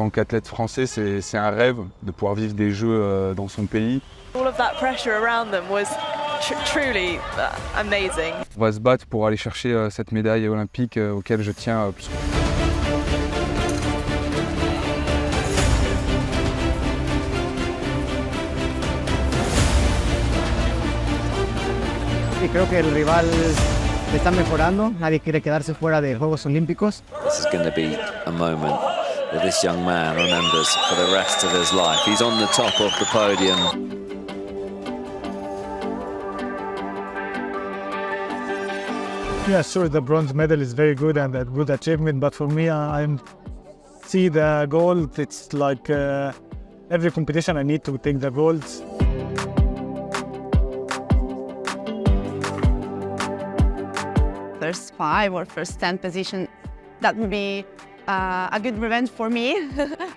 tant qu'athlète français, c'est un rêve de pouvoir vivre des Jeux dans son pays. All of that pressure around them was truly amazing. On va se battre pour aller chercher cette médaille olympique auquel je tiens. Y creo que el rival está mejorando, nadie quiere quedarse fuera de Juegos Olímpicos. This is going to be a moment that this young man remembers for the rest of his life. He's on the top of the podium. Yeah, sure, the bronze medal is very good and a good achievement, but for me, I see the gold. It's like every competition I need to take the golds. First 5 or first 10 position, that would be a good revenge for me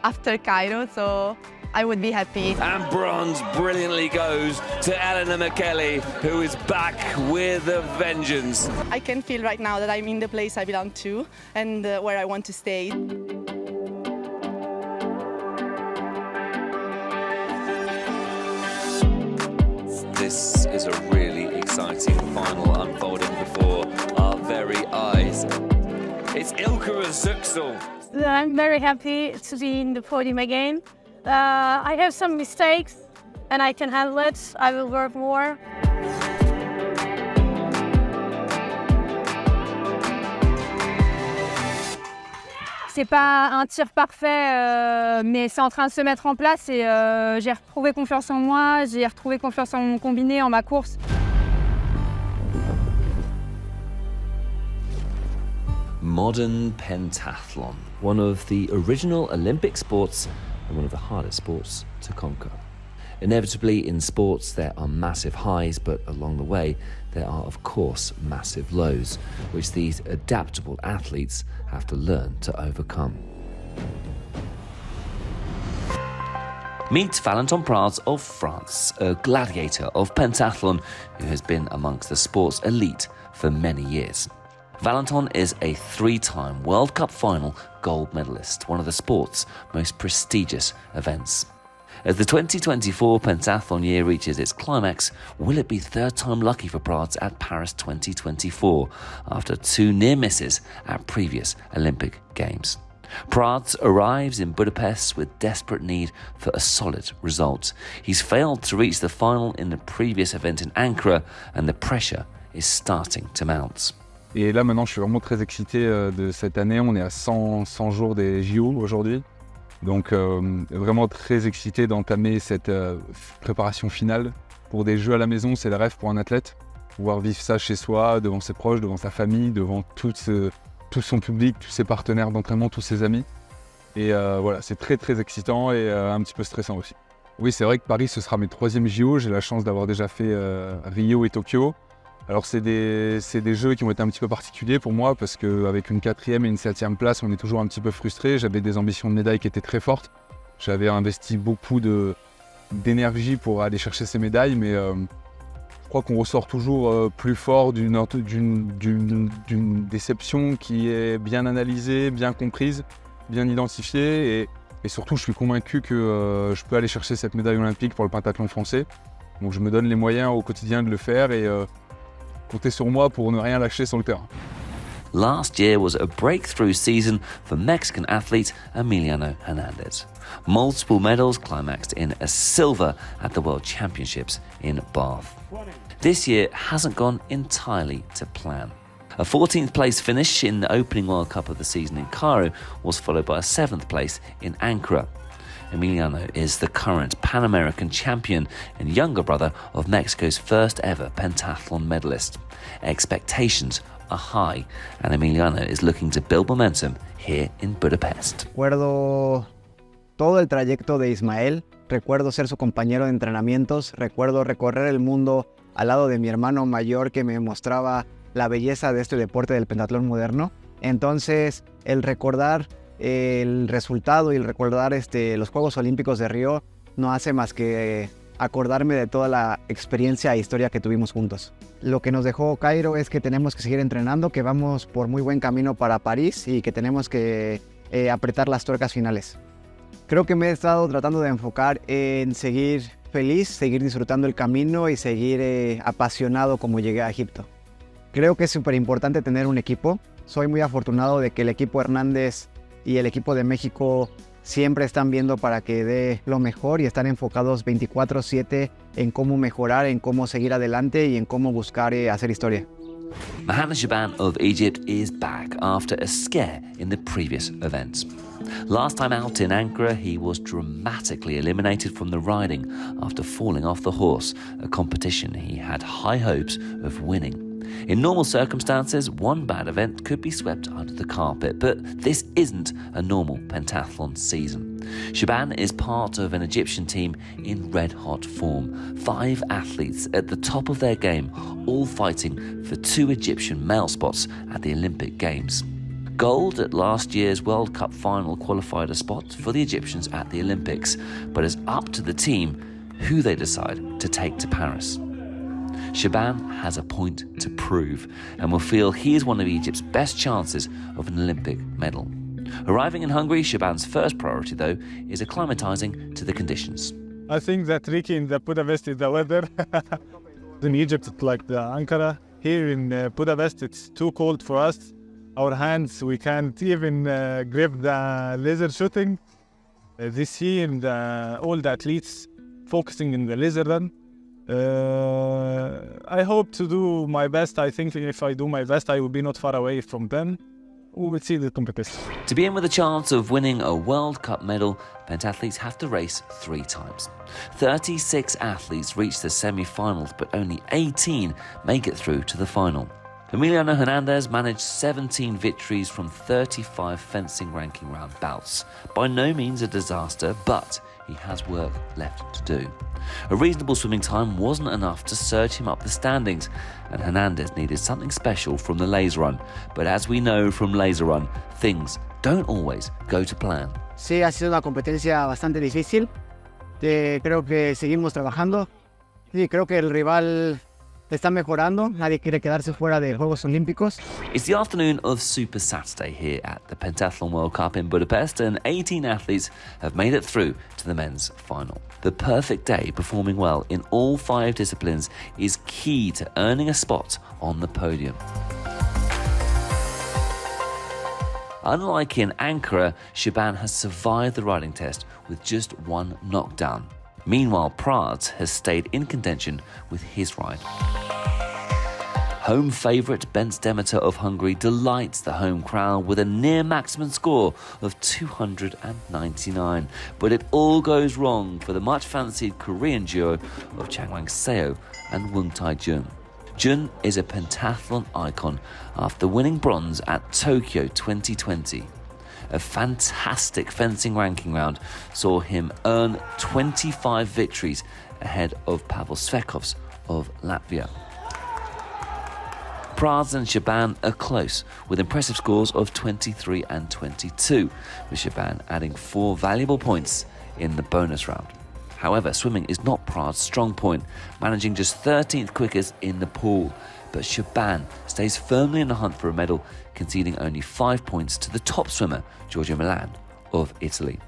after Cairo, so I would be happy. And bronze brilliantly goes to Eleanor McKelly, who is back with a vengeance. I can feel right now that I'm in the place I belong to and where I want to stay. This is a really exciting final unfolding before our very eyes. It's Ilka Züksel. I'm very happy to be in the podium again. I have some mistakes and I can handle it. I will work more. C'est pas un tir parfait, mais c'est en train de se mettre en place et j'ai retrouvé confiance en moi, j'ai retrouvé confiance en mon combiné, en ma course. Modern pentathlon, one of the original Olympic sports and one of the hardest sports to conquer. Inevitably, in sports, there are massive highs, but along the way, there are, of course, massive lows, which these adaptable athletes have to learn to overcome. Meet Valentin Prades of France, a gladiator of pentathlon who has been amongst the sport's elite for many years. Valentin is a 3-time World Cup final gold medalist, one of the sport's most prestigious events. As the 2024 pentathlon year reaches its climax, will it be third time lucky for Prades at Paris 2024 after 2 near misses at previous Olympic Games? Prades arrives in Budapest with desperate need for a solid result. He's failed to reach the final in the previous event in Ankara and the pressure is starting to mount. Et là maintenant je suis vraiment très excité de cette année, on est à 100 jours des JO aujourd'hui. Donc vraiment très excité d'entamer cette préparation finale. Pour des Jeux à la maison, c'est le rêve pour un athlète. Pouvoir vivre ça chez soi, devant ses proches, devant sa famille, devant tout son public, tous ses partenaires d'entraînement, tous ses amis. Et voilà, c'est très très excitant et un petit peu stressant aussi. Oui, c'est vrai que Paris, ce sera mes 3e JO. J'ai la chance d'avoir déjà fait Rio et Tokyo. Alors c'est des jeux qui ont été un petit peu particuliers pour moi parce qu'avec une 4e et une 7e place, on est toujours un petit peu frustré. J'avais des ambitions de médailles qui étaient très fortes. J'avais investi beaucoup d'énergie pour aller chercher ces médailles, mais je crois qu'on ressort toujours plus fort d'une déception qui est bien analysée, bien comprise, bien identifiée. Et surtout, je suis convaincu que je peux aller chercher cette médaille olympique pour le pentathlon français. Donc je me donne les moyens au quotidien de le faire et comptez sur moi pour ne rien lâcher sur le terrain. Last year was a breakthrough season for Mexican athlete Emiliano Hernandez. Multiple medals climaxed in a silver at the World Championships in Bath. This year hasn't gone entirely to plan. A 14th place finish in the opening World Cup of the season in Cairo was followed by a 7th place in Ankara. Emiliano is the current Pan American champion and younger brother of Mexico's first ever pentathlon medalist. Expectations are high and Emiliano is looking to build momentum here in Budapest. Recuerdo todo el trayecto de Ismael, recuerdo ser su compañero de entrenamientos, recuerdo recorrer el mundo al lado de mi hermano mayor que me mostraba la belleza de este deporte del pentatlón moderno. Entonces, el recordar el resultado y el recordar los Juegos Olímpicos de Río no hace más que acordarme de toda la experiencia e historia que tuvimos juntos. Lo que nos dejó Cairo es que tenemos que seguir entrenando, que vamos por muy buen camino para París y que tenemos que apretar las tuercas finales. Creo que me he estado tratando de enfocar en seguir feliz, seguir disfrutando el camino y seguir apasionado como llegué a Egipto. Creo que es súper importante tener un equipo. Soy muy afortunado de que el equipo Hernández y el equipo de México siempre están viendo para que dé lo mejor y están enfocados 24/7 en cómo mejorar, en cómo seguir adelante y en cómo buscar hacer historia. Mahanna Shaban of Egypt is back after a scare in the previous events. Last time out in Ankara, he was dramatically eliminated from the riding after falling off the horse, a competition he had high hopes of winning. In normal circumstances, one bad event could be swept under the carpet, but this isn't a normal pentathlon season. Shaban is part of an Egyptian team in red-hot form. 5 athletes at the top of their game, all fighting for 2 Egyptian male spots at the Olympic Games. Gold at last year's World Cup final qualified a spot for the Egyptians at the Olympics, but it's up to the team who they decide to take to Paris. Shaban has a point to prove and will feel he is one of Egypt's best chances of an Olympic medal. Arriving in Hungary, Shaban's first priority, though, is acclimatising to the conditions. I think that tricky in the Budapest is the weather. In Egypt, it's like the Ankara. Here in Budapest, it's too cold for us. Our hands, we can't even grip the laser shooting. This year, all the athletes focusing in the laser run. I hope to do my best. I think if I do my best, I will be not far away from them. We will see the competition. To be in with a chance of winning a World Cup medal, pentathletes have to race 3 times. 36 athletes reach the semi-finals, but only 18 make it through to the final. Emiliano Hernandez managed 17 victories from 35 fencing ranking round bouts. By no means a disaster, but he has work left to do. A reasonable swimming time wasn't enough to surge him up the standings, and Hernandez needed something special from the laser run. But as we know from laser run, things don't always go to plan. Sí, ha sido una competencia bastante difícil. Creo que seguimos trabajando. Sí, creo que el rival está mejorando. Nadie quiere quedarse fuera de Juegos Olímpicos. It's the afternoon of Super Saturday here at the Pentathlon World Cup in Budapest, and 18 athletes have made it through to the men's final. The perfect day performing well in all 5 disciplines is key to earning a spot on the podium. Unlike in Ankara, Shaban has survived the riding test with just 1 knockdown. Meanwhile, Prague has stayed in contention with his ride. Home favourite Bence Demeter of Hungary delights the home crowd with a near maximum score of 299. But it all goes wrong for the much fancied Korean duo of Changwang Seo and Woong Tae-jun. Jun is a pentathlon icon after winning bronze at Tokyo 2020. A fantastic fencing ranking round saw him earn 25 victories ahead of Pavel Svekovs of Latvia. Prague and Shaban are close, with impressive scores of 23 and 22, with Shaban adding 4 valuable points in the bonus round. However, swimming is not Prague's strong point, managing just 13th quickest in the pool. But Shaban stays firmly in the hunt for a medal, conceding only 5 points to the top swimmer, Giorgio Milan of Italy.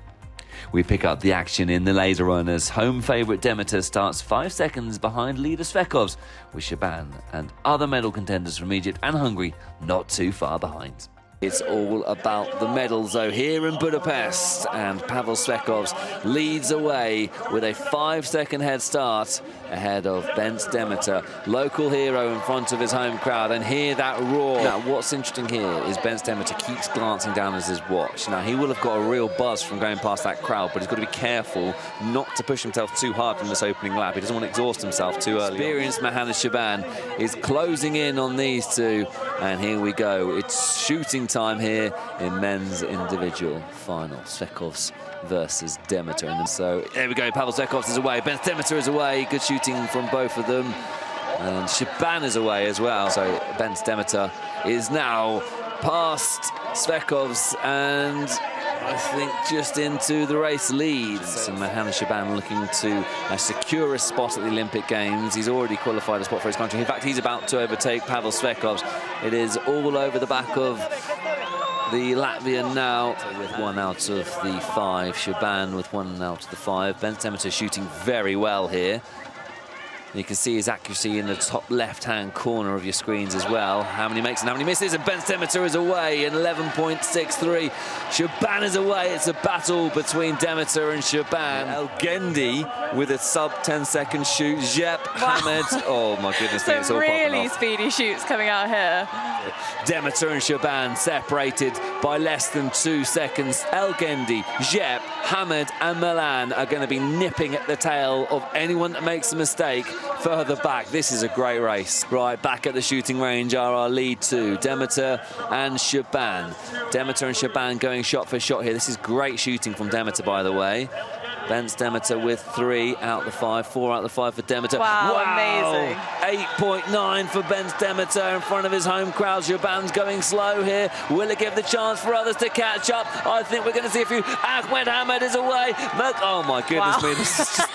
We pick up the action in the laser run as home favourite Demeter starts 5 seconds behind leader Svekovs, with Shaban and other medal contenders from Egypt and Hungary not too far behind. It's all about the medals, though, here in Budapest, and Pavel Svekovs leads away with a 5-second head start ahead of Bence Demeter, local hero in front of his home crowd, and hear that roar. Now, what's interesting here is Bence Demeter keeps glancing down at his watch. Now, he will have got a real buzz from going past that crowd, but he's got to be careful not to push himself too hard in this opening lap. He doesn't want to exhaust himself too early. Experienced Mahanna Shaban is closing in on these two, and here we go. It's shooting time here in men's individual final. Svekovs versus Demeter. And so there we go. Pavel Svekovs is away. Bence Demeter is away. Good shooting from both of them. And Shaban is away as well. So Bence Demeter is now past Svekovs and I think just into the race leads. And Mahanna Shaban looking to secure a spot at the Olympic Games. He's already qualified a spot for his country. In fact, he's about to overtake Pavel Svekovs. It is all over the back of the Latvian now with 1 out of the 5. Shaban with 1 out of the 5. Ben Demeter shooting very well here. You can see his accuracy in the top left-hand corner of your screens as well. How many makes and how many misses, and Ben Demeter is away in 11.63. Shaban is away. It's a battle between Demeter and Shaban. Elgendi with a sub-10-second shoot. Jep, Hamed. Oh, my goodness me, it's all popping really off. speedy shoots coming out here. Demeter and Shaban separated by less than 2 seconds. Elgendi, Jep, Hamed and Milan are going to be nipping at the tail of anyone that makes a mistake further back. This is a great race. Right, back at the shooting range are our lead two, Demeter and Shaban. Demeter and Shaban going shot for shot here. This is great shooting from Demeter, by the way. Bence Demeter with 3 out of the 5, 4 out of the 5 for Demeter. Wow, amazing. 8.9 for Bence Demeter in front of his home crowd. Shaban's going slow here. Will it give the chance for others to catch up? I think we're going to see a few. Ahmed Hamed is away. Oh my goodness me,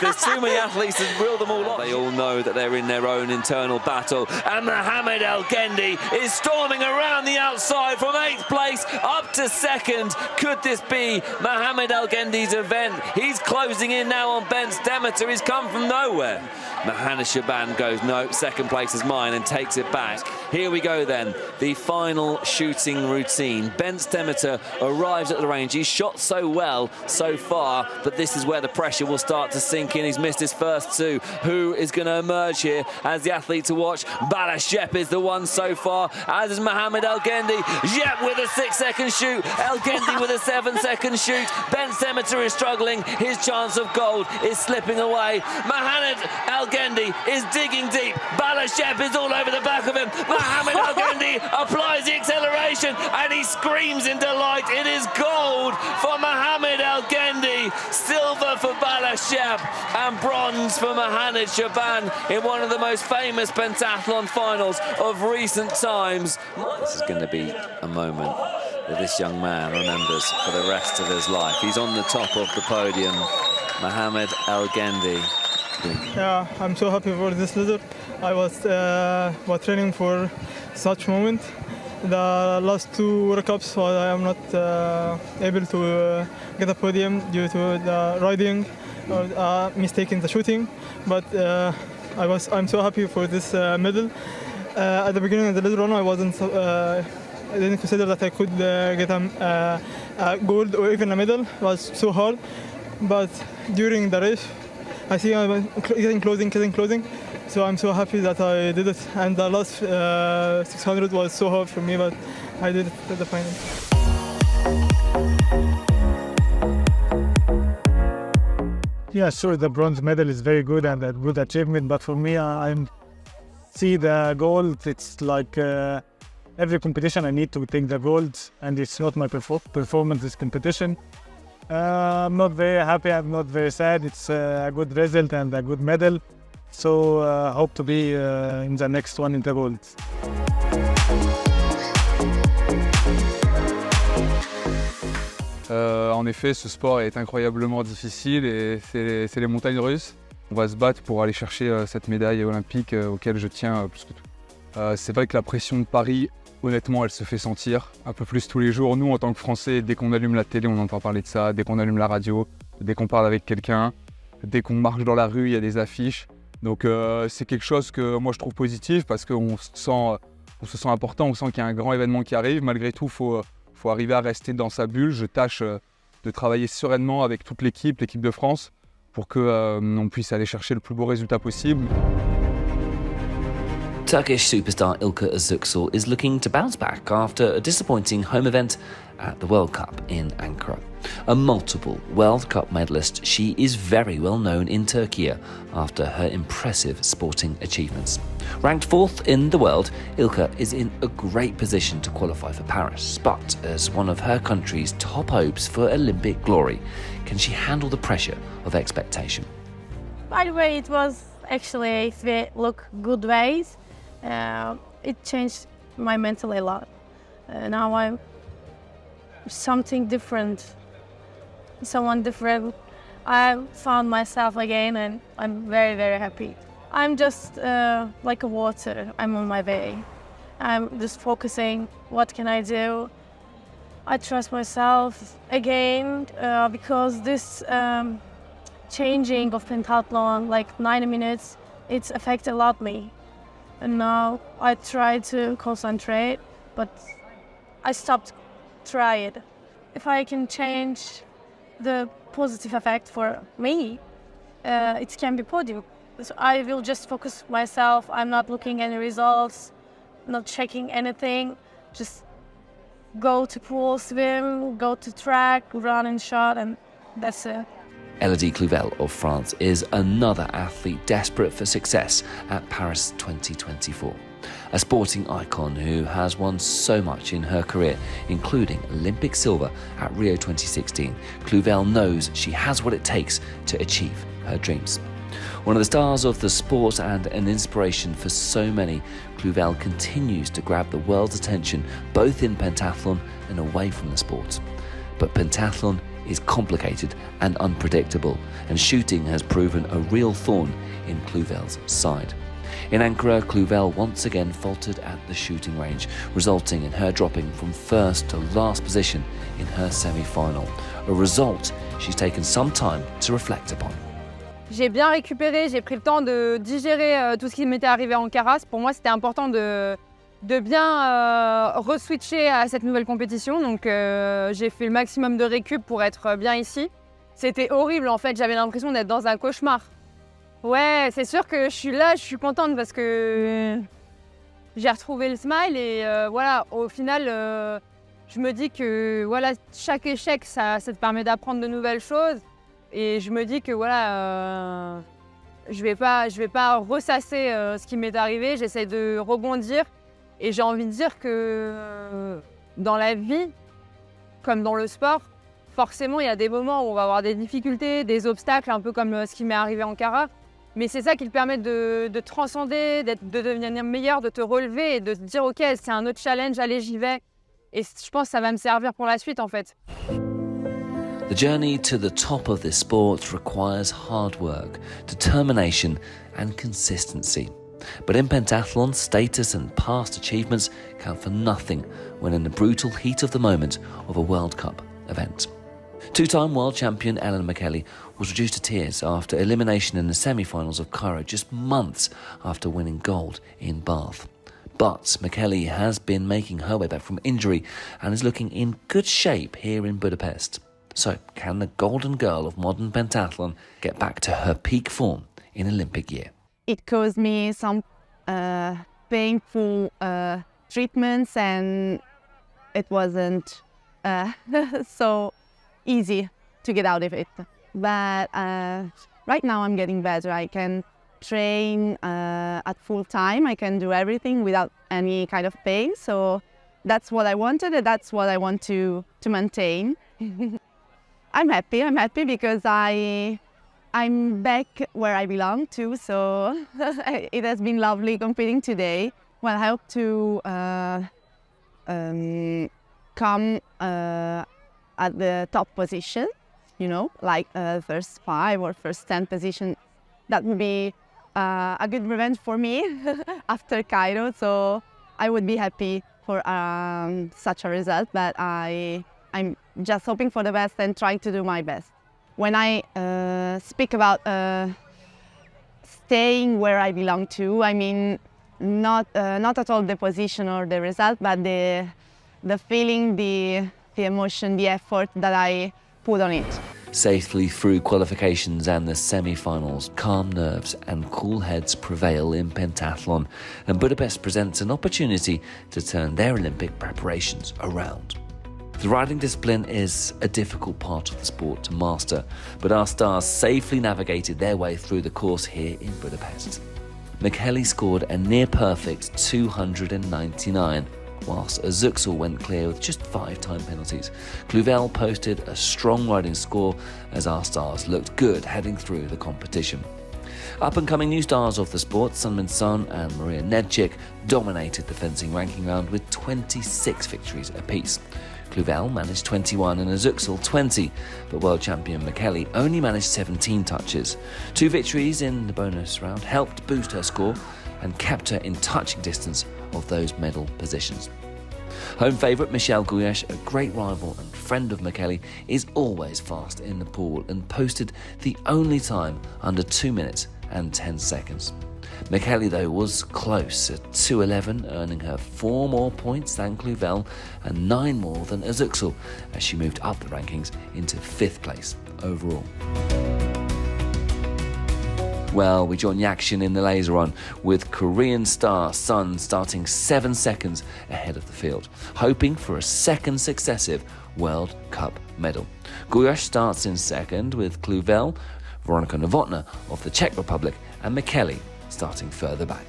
there's too many athletes to reel them all off. They all know that they're in their own internal battle. And Mohamed Elgendi is storming around the outside from 8th place up to 2nd. Could this be Mohamed Elgendi's event? He's closing in now on Bence Demeter. He's come from nowhere. Mahana Shaban goes, no, 2nd place is mine, and takes it back. Here we go then, the final shooting routine. Bence Demeter arrives at the range. He's shot so well so far, but this is where the pressure will start to sink in. He's missed his first 2. Who is going to emerge here as the athlete to watch? Balash Jep is the one so far, as is Mohamed Elgendi. Jep with a 6-second shoot. Elgendi with a 7-second shoot. Bence Demeter is struggling. His chance of gold is slipping away. Mohamed Elgendi is digging deep. Balash Jep is all over the back of him. Mohamed Elgendi applies the acceleration and he screams in delight. It is gold for Mohamed Elgendi, silver for Balash Jep, and bronze for Mohamed Shaban in one of the most famous pentathlon finals of recent times. This is going to be a moment that this young man remembers for the rest of his life. He's on the top of the podium, Mohamed Elgendi. Yeah, I'm so happy for this result. I was training for such moment. The last 2 World Cups, I am not able to get a podium due to the riding or mistake in the shooting. But I'm so happy for this medal. At the beginning of the lead run, I didn't consider that I could get a gold or even a medal. It was so hard. But during the race, I see I'm getting closing. So I'm so happy that I did it. And the last 600 was so hard for me, but I did it at the final. Yeah, sure, the bronze medal is very good and a good achievement, but for me, I see the gold. It's like every competition I need to take the gold, and it's not my performance this competition. I'm not very happy, I'm not very sad. It's a good result and a good medal. So hope to be in the next one in the gold. En effet, ce sport est incroyablement difficile et c'est les montagnes russes. On va se battre pour aller chercher cette médaille olympique auquel je tiens plus que tout. C'est vrai que la pression de Paris, honnêtement, elle se fait sentir un peu plus tous les jours. Nous, en tant que Français, dès qu'on allume la télé, on entend parler de ça. Dès qu'on allume la radio, dès qu'on parle avec quelqu'un, dès qu'on marche dans la rue, il y a des affiches. Donc c'est quelque chose que moi je trouve positif parce qu'on se sent important, on sent qu'il y a un grand événement qui arrive. Malgré tout, faut arriver à rester dans sa bulle. Je tâche de travailler sereinement avec toute l'équipe de France, pour qu'on puisse aller chercher le plus beau résultat possible. Turkish superstar Ilka Özüksal is looking to bounce back after a disappointing home event at the World Cup in Ankara. A multiple World Cup medalist, she is very well known in Turkey after her impressive sporting achievements. Ranked 4th in the world, Ilka is in a great position to qualify for Paris, but as one of her country's top hopes for Olympic glory, can she handle the pressure of expectation? By the way, it was actually, if we look good ways, it changed my mental a lot. Now I'm something different, someone different. I found myself again and I'm very, very happy. I'm just like a water, I'm on my way. I'm just focusing, what can I do? I trust myself again because this changing of pentathlon, like 90 minutes, it's affected a lot me. And now I try to concentrate, but I stopped trying. If I can change the positive effect for me, it can be podium. So I will just focus myself. I'm not looking any results, not checking anything. Just go to pool, swim, go to track, run and shot, and that's it. Elodie Clouvel of France is another athlete desperate for success at Paris 2024. A sporting icon who has won so much in her career, including Olympic silver at Rio 2016, Clouvel knows she has what it takes to achieve her dreams. One of the stars of the sport and an inspiration for so many, Clouvel continues to grab the world's attention both in pentathlon and away from the sport. But pentathlon is complicated and unpredictable, and shooting has proven a real thorn in Clouvel's side. In Ankara, Clouvel once again faltered at the shooting range, resulting in her dropping from first to last position in her semi-final, a result she's taken some time to reflect upon. J'ai bien récupéré, j'ai pris le temps de digérer tout ce qui m'était arrivé en Ankara. Pour moi, c'était important de bien re-switcher à cette nouvelle compétition. Donc, j'ai fait le maximum de récup pour être bien ici. C'était horrible, en fait. J'avais l'impression d'être dans un cauchemar. Ouais, c'est sûr que je suis là, je suis contente parce que j'ai retrouvé le smile et voilà, au final, je me dis que voilà, chaque échec, ça te permet d'apprendre de nouvelles choses. Et je me dis que voilà, je vais pas ressasser ce qui m'est arrivé, j'essaie de rebondir. Et j'ai envie de dire que dans la vie, comme dans le sport, forcément il y a des moments où on va avoir des difficultés, des obstacles, un peu comme ce qui m'est arrivé en Ankara. Mais c'est ça qui te permet de transcender, de devenir meilleur, de te relever et de te dire ok, c'est un autre challenge, allez j'y vais. Et je pense que ça va me servir pour la suite en fait. The journey to the top of this sport requires hard work, determination and consistency. But in pentathlon, status and past achievements count for nothing when in the brutal heat of the moment of a World Cup event. Two-time world champion Ellen McKelly was reduced to tears after elimination in the semi-finals of Cairo just months after winning gold in Bath. But McKelly has been making her way back from injury and is looking in good shape here in Budapest. So, can the golden girl of modern pentathlon get back to her peak form in Olympic year? It caused me some painful treatments, and it wasn't so easy to get out of it. But right now I'm getting better. I can train at full time. I can do everything without any kind of pain. So that's what I wanted, and that's what I want to maintain. I'm happy because I'm back where I belong to, so it has been lovely competing today. Well, I hope to come at the top position, you know, like first 5 or first 10 position. That would be a good revenge for me after Cairo, so I would be happy for such a result, but I'm just hoping for the best and trying to do my best. When I speak about staying where I belong to, I mean not at all the position or the result, but the feeling, the emotion, the effort that I put on it. Safely through qualifications and the semi-finals, calm nerves and cool heads prevail in pentathlon, and Budapest presents an opportunity to turn their Olympic preparations around. The riding discipline is a difficult part of the sport to master, but our stars safely navigated their way through the course here in Budapest. McKelly scored a near-perfect 299, whilst Azuxel went clear with just 5 time penalties. Clouvel posted a strong riding score as our stars looked good heading through the competition. Up-and-coming new stars of the sport, Sunmin Sun and Maria Nedchik, dominated the fencing ranking round with 26 victories apiece. Clouvel managed 21 and Azuxel 20, but world champion McKelly only managed 17 touches. 2 victories in the bonus round helped boost her score and kept her in touching distance of those medal positions. Home favourite Michelle Guyash, a great rival and friend of Michele, is always fast in the pool and posted the only time under 2 minutes and 10 seconds. Michele, though, was close at 2:11, earning her 4 more points than Cluvel and 9 more than Özüksel as she moved up the rankings into 5th place overall. Well, we join the action in the laser run with Korean star Sun starting 7 seconds ahead of the field, hoping for a second successive World Cup medal. Guyash starts in second with Cluvel, Veronika Novotná of the Czech Republic and Michele starting further back.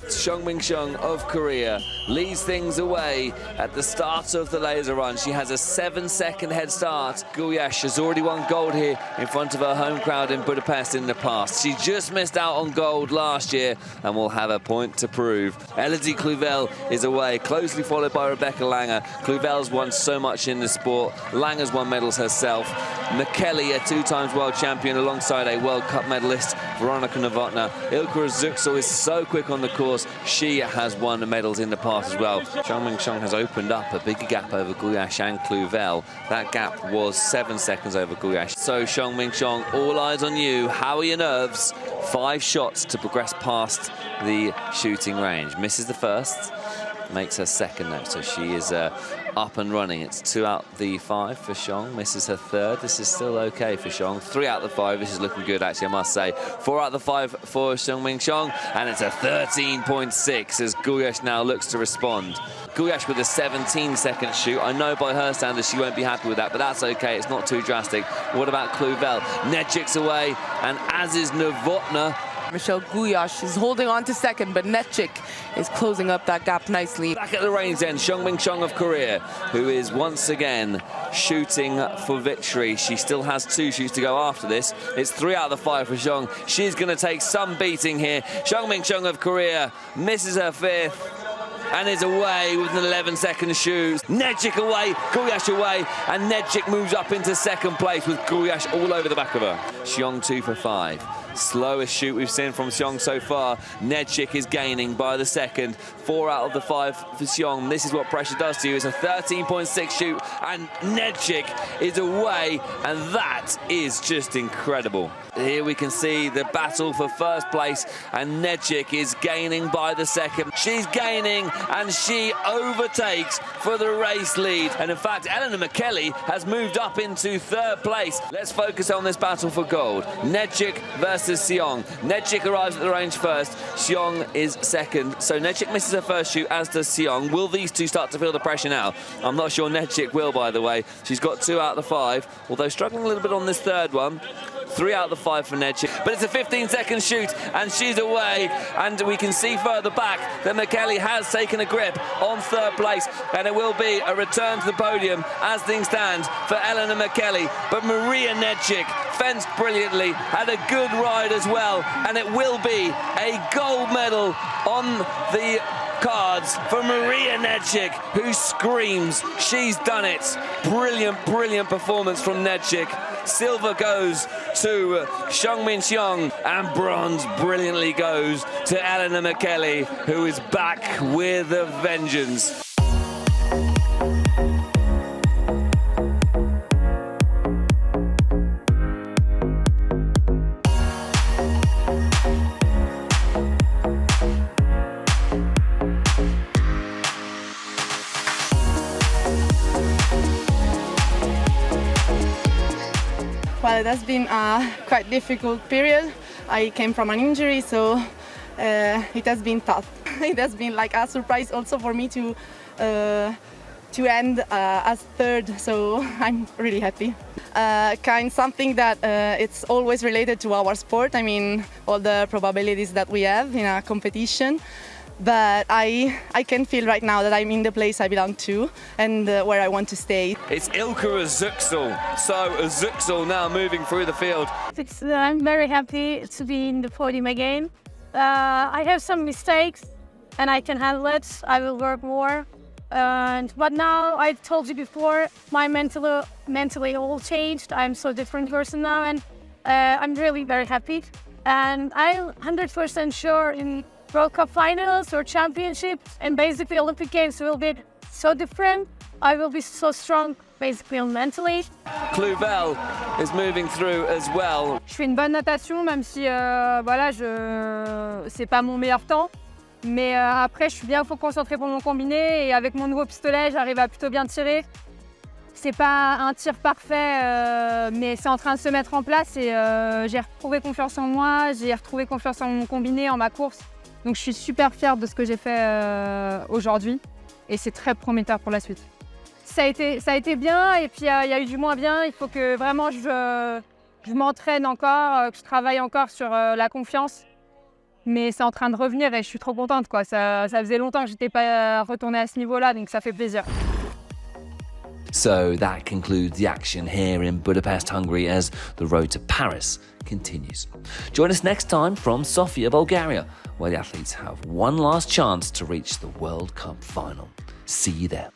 Seong of Korea leads things away at the start of the laser run. She has a 7-second head start. Guyash has already won gold here in front of her home crowd in Budapest in the past. She just missed out on gold last year and will have a point to prove. Elodie Cluvel is away, closely followed by Rebecca Langer. Cluvel's won so much in the sport. Langer's won medals herself. Michele, a 2-time world champion alongside a World Cup medalist, Veronika Novotná. Ilka Özüksel is so quick on the course. She has won medals in the past as well. Seong has opened up a bigger gap over Guyash and Cluvel. That gap was 7 seconds over Guyash. So Seong, all eyes on you. How are your nerves? 5 shots to progress past the shooting range. Misses the first, makes her second now, so she is up and running. It's 2 out the 5 for Seong. Misses her third. This is still okay for Seong. 3 out the 5. This is looking good, actually, I must say. 4 out the 5 for Seong, and it's a 13.6 as Guyash now looks to respond. Guyash with a 17-second shoot. I know by her standards she won't be happy with that, but that's okay. It's not too drastic. What about Cluvel? Nedjik's away, and as is Novotná. Michelle Guyash is holding on to second, but Nedjik is closing up that gap nicely. Back at the range then, Seong of Korea, who is once again shooting for victory. She still has 2 shoots to go after this. It's 3 out of the 5 for Seong. She's going to take some beating here. Seong of Korea misses her 5th and is away with an 11-second shoot. Nedjik away, Guyash away, and Nedjik moves up into 2nd place with Guyash all over the back of her. Seong 2 for 5. Slowest shoot we've seen from Seong so far. Nedjik is gaining by the second. 4 out of the 5 for Seong. This is what pressure does to you. It's a 13.6 shoot, and Nedjik is away, and that is just incredible. Here we can see the battle for 1st place, and Nedjik is gaining by the second. She's gaining, and she overtakes for the race lead. And in fact, Elena Michele has moved up into 3rd place. Let's focus on this battle for gold. Nedjik versus Seong. Nedjik arrives at the range first. Seong is second. So Nedjik misses her first shoot, as does Seong. Will these two start to feel the pressure now? I'm not sure Nedjik will, by the way. She's got 2 out of the 5, although struggling a little bit on this 3rd one. 3 out of the 5 for Nedjik, but it's a 15-second shoot, and she's away. And we can see further back that Michele has taken a grip on 3rd place, and it will be a return to the podium as things stand for Elena Michele. But Maria Nedjik fenced brilliantly, had a good ride as well, and it will be a gold medal on the cards for Maria Nedjik, who screams. She's done it. Brilliant performance from Nedjik. Silver goes to Seong, and bronze brilliantly goes to Elena Michele, who is back with a vengeance. Well, it has been a quite difficult period. I came from an injury, so it has been tough. It has been like a surprise also for me to end as 3rd, so I'm really happy. Something that it's always related to our sport. I mean, all the probabilities that we have in a competition. But I can feel right now that I'm in the place I belong to and where I want to stay. It's Ilka Özüksel. So Özüksel now moving through the field. I'm very happy to be in the podium again. I have some mistakes and I can handle it. I will work more. But now, I told you before, my mentally all changed. I'm so different person now, and I'm really very happy. And I'm 100% sure in World Cup finals or championships and basically Olympic Games will be so different. I will be so strong, basically mentally. Clouvel is moving through as well. Je fais une bonne natation, même si voilà, c'est pas mon meilleur temps. Mais après, je suis bien concentrée pour mon combiné et avec mon nouveau pistolet, j'arrive à plutôt bien tirer. C'est pas un tir parfait, mais c'est en train de se mettre en place et j'ai retrouvé confiance en moi, j'ai retrouvé confiance en mon combiné, en ma course. Donc je suis super fière de ce que j'ai fait aujourd'hui et c'est très prometteur pour la suite. Ça a été bien et puis il y a eu du moins bien. Il faut que vraiment je m'entraîne encore, que je travaille encore sur la confiance. Mais c'est en train de revenir et je suis trop contente, quoi. Ça faisait longtemps que je n'étais pas retournée à ce niveau-là, donc ça fait plaisir. So that concludes the action here in Budapest, Hungary, as the road to Paris continues. Join us next time from Sofia, Bulgaria, where the athletes have one last chance to reach the World Cup final. See you there.